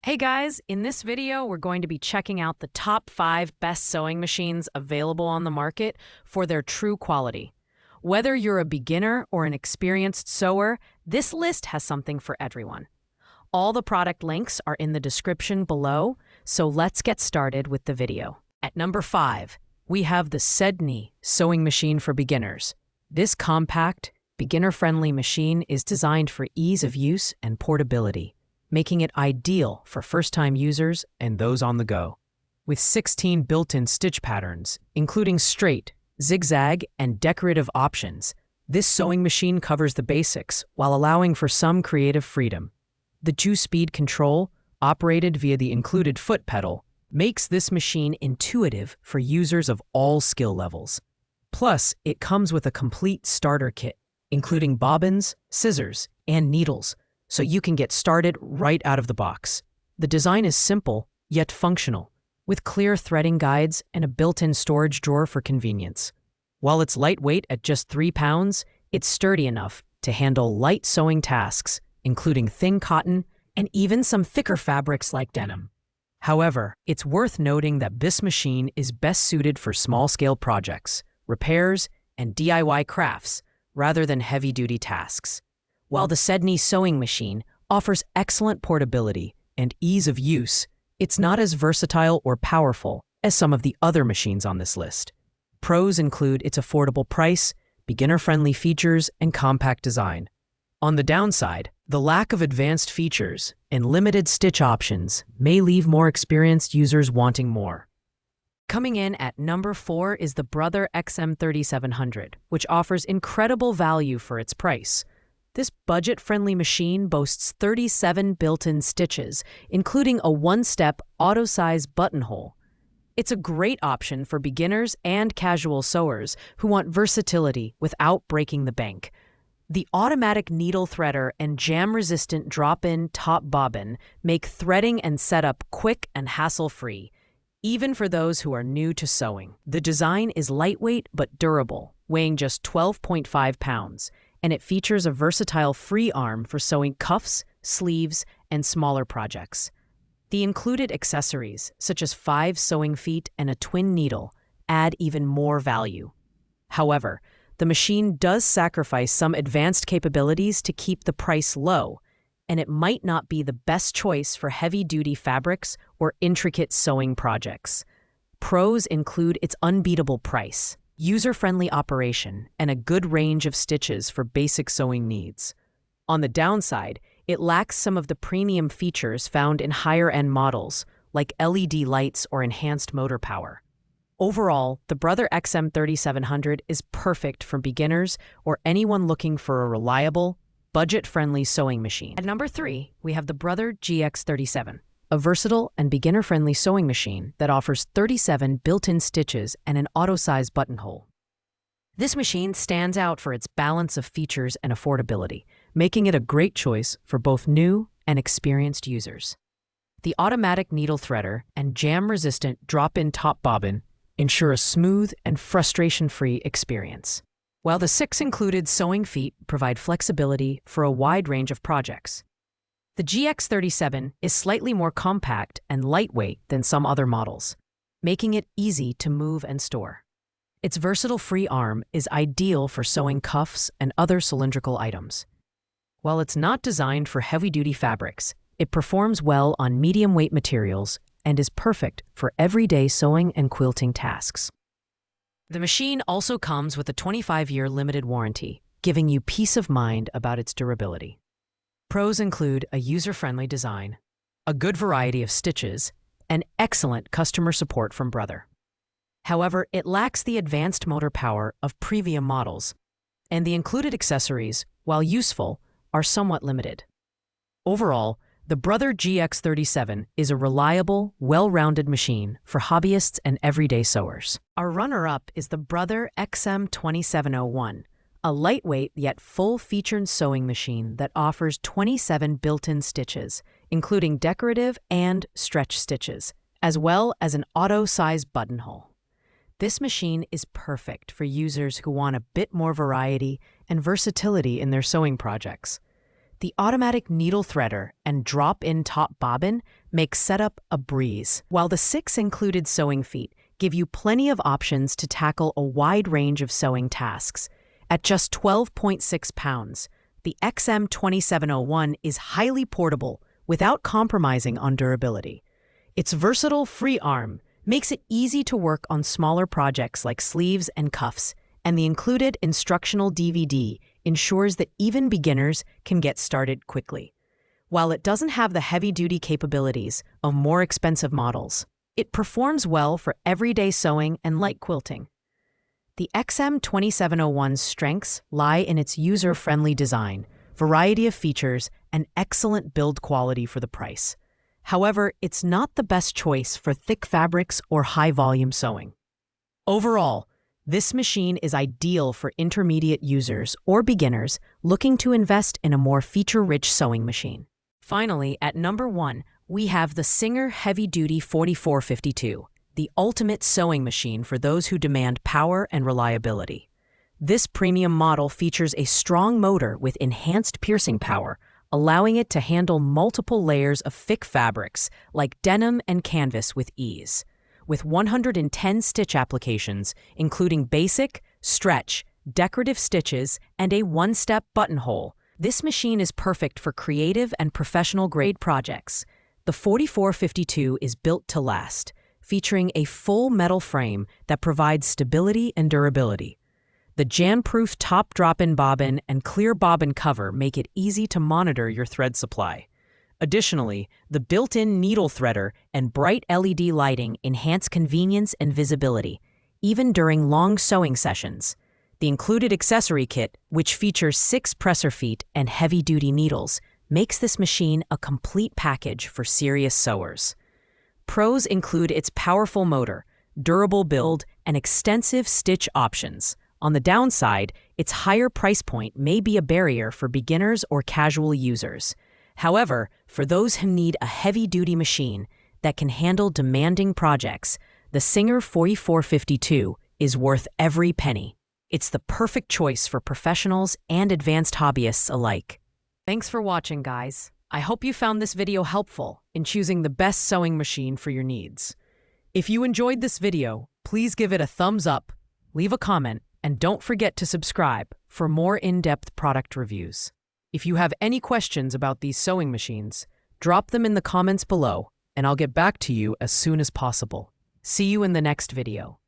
Hey guys, in this video, we're going to be checking out the top 5 best sewing machines available on the market for their true quality. Whether you're a beginner or an experienced sewer, this list has something for everyone. All the product links are in the description below, so let's get started with the video. At number 5, we have the Sedni sewing machine for beginners. This compact, beginner-friendly machine is designed for ease of use and portability, making it ideal for first-time users and those on the go. With 16 built-in stitch patterns, including straight, zigzag, and decorative options, this sewing machine covers the basics while allowing for some creative freedom. The 2-speed control, operated via the included foot pedal, makes this machine intuitive for users of all skill levels. Plus, it comes with a complete starter kit, including bobbins, scissors, and needles, so you can get started right out of the box. The design is simple, yet functional, with clear threading guides and a built-in storage drawer for convenience. While it's lightweight at just 3 pounds, it's sturdy enough to handle light sewing tasks, including thin cotton and even some thicker fabrics like denim. However, it's worth noting that this machine is best suited for small-scale projects, repairs, and DIY crafts, rather than heavy-duty tasks. While the Sedni sewing machine offers excellent portability and ease of use, it's not as versatile or powerful as some of the other machines on this list. Pros include its affordable price, beginner-friendly features, and compact design. On the downside, the lack of advanced features and limited stitch options may leave more experienced users wanting more. Coming in at number 4 is the Brother XM3700, which offers incredible value for its price. This budget-friendly machine boasts 37 built-in stitches, including a one-step auto-size buttonhole. It's a great option for beginners and casual sewers who want versatility without breaking the bank. The automatic needle threader and jam-resistant drop-in top bobbin make threading and setup quick and hassle-free, even for those who are new to sewing. The design is lightweight but durable, weighing just 12.5 pounds. And it features a versatile free arm for sewing cuffs, sleeves, and smaller projects. The included accessories, such as 5 sewing feet and a twin needle, add even more value. However, the machine does sacrifice some advanced capabilities to keep the price low, and it might not be the best choice for heavy-duty fabrics or intricate sewing projects. Pros include its unbeatable price, user-friendly operation, and a good range of stitches for basic sewing needs. On the downside, it lacks some of the premium features found in higher-end models, like LED lights or enhanced motor power. Overall, the Brother XM3700 is perfect for beginners or anyone looking for a reliable, budget-friendly sewing machine. At number 3, we have the Brother GX37. A versatile and beginner-friendly sewing machine that offers 37 built-in stitches and an auto-size buttonhole. This machine stands out for its balance of features and affordability, making it a great choice for both new and experienced users. The automatic needle threader and jam-resistant drop-in top bobbin ensure a smooth and frustration-free experience, while the 6 included sewing feet provide flexibility for a wide range of projects. The GX37 is slightly more compact and lightweight than some other models, making it easy to move and store. Its versatile free arm is ideal for sewing cuffs and other cylindrical items. While it's not designed for heavy-duty fabrics, it performs well on medium-weight materials and is perfect for everyday sewing and quilting tasks. The machine also comes with a 25-year limited warranty, giving you peace of mind about its durability. Pros include a user-friendly design, a good variety of stitches, and excellent customer support from Brother. However, it lacks the advanced motor power of premium models, and the included accessories, while useful, are somewhat limited. Overall, the Brother GX37 is a reliable, well-rounded machine for hobbyists and everyday sewers. Our runner-up is the Brother XM2701. A lightweight yet full-featured sewing machine that offers 27 built-in stitches, including decorative and stretch stitches, as well as an auto-size buttonhole. This machine is perfect for users who want a bit more variety and versatility in their sewing projects. The automatic needle threader and drop-in top bobbin make setup a breeze, while the 6 included sewing feet give you plenty of options to tackle a wide range of sewing tasks. At just 12.6 pounds, the XM2701 is highly portable without compromising on durability. Its versatile free arm makes it easy to work on smaller projects like sleeves and cuffs, and the included instructional DVD ensures that even beginners can get started quickly. While it doesn't have the heavy-duty capabilities of more expensive models, it performs well for everyday sewing and light quilting. The XM2701's strengths lie in its user-friendly design, variety of features, and excellent build quality for the price. However, it's not the best choice for thick fabrics or high-volume sewing. Overall, this machine is ideal for intermediate users or beginners looking to invest in a more feature-rich sewing machine. Finally, at number 1, we have the Singer Heavy Duty 4452, the ultimate sewing machine for those who demand power and reliability. This premium model features a strong motor with enhanced piercing power, allowing it to handle multiple layers of thick fabrics like denim and canvas with ease. With 110 stitch applications, including basic, stretch, decorative stitches, and a one-step buttonhole, this machine is perfect for creative and professional-grade projects. The 4452 is built to last, featuring a full metal frame that provides stability and durability. The jam-proof top drop-in bobbin and clear bobbin cover make it easy to monitor your thread supply. Additionally, the built-in needle threader and bright LED lighting enhance convenience and visibility, even during long sewing sessions. The included accessory kit, which features 6 presser feet and heavy-duty needles, makes this machine a complete package for serious sewers. Pros include its powerful motor, durable build, and extensive stitch options. On the downside, its higher price point may be a barrier for beginners or casual users. However, for those who need a heavy-duty machine that can handle demanding projects, the Singer 4452 is worth every penny. It's the perfect choice for professionals and advanced hobbyists alike. Thanks for watching, guys. I hope you found this video helpful in choosing the best sewing machine for your needs. If you enjoyed this video, please give it a thumbs up, leave a comment, and don't forget to subscribe for more in-depth product reviews. If you have any questions about these sewing machines, drop them in the comments below, and I'll get back to you as soon as possible. See you in the next video.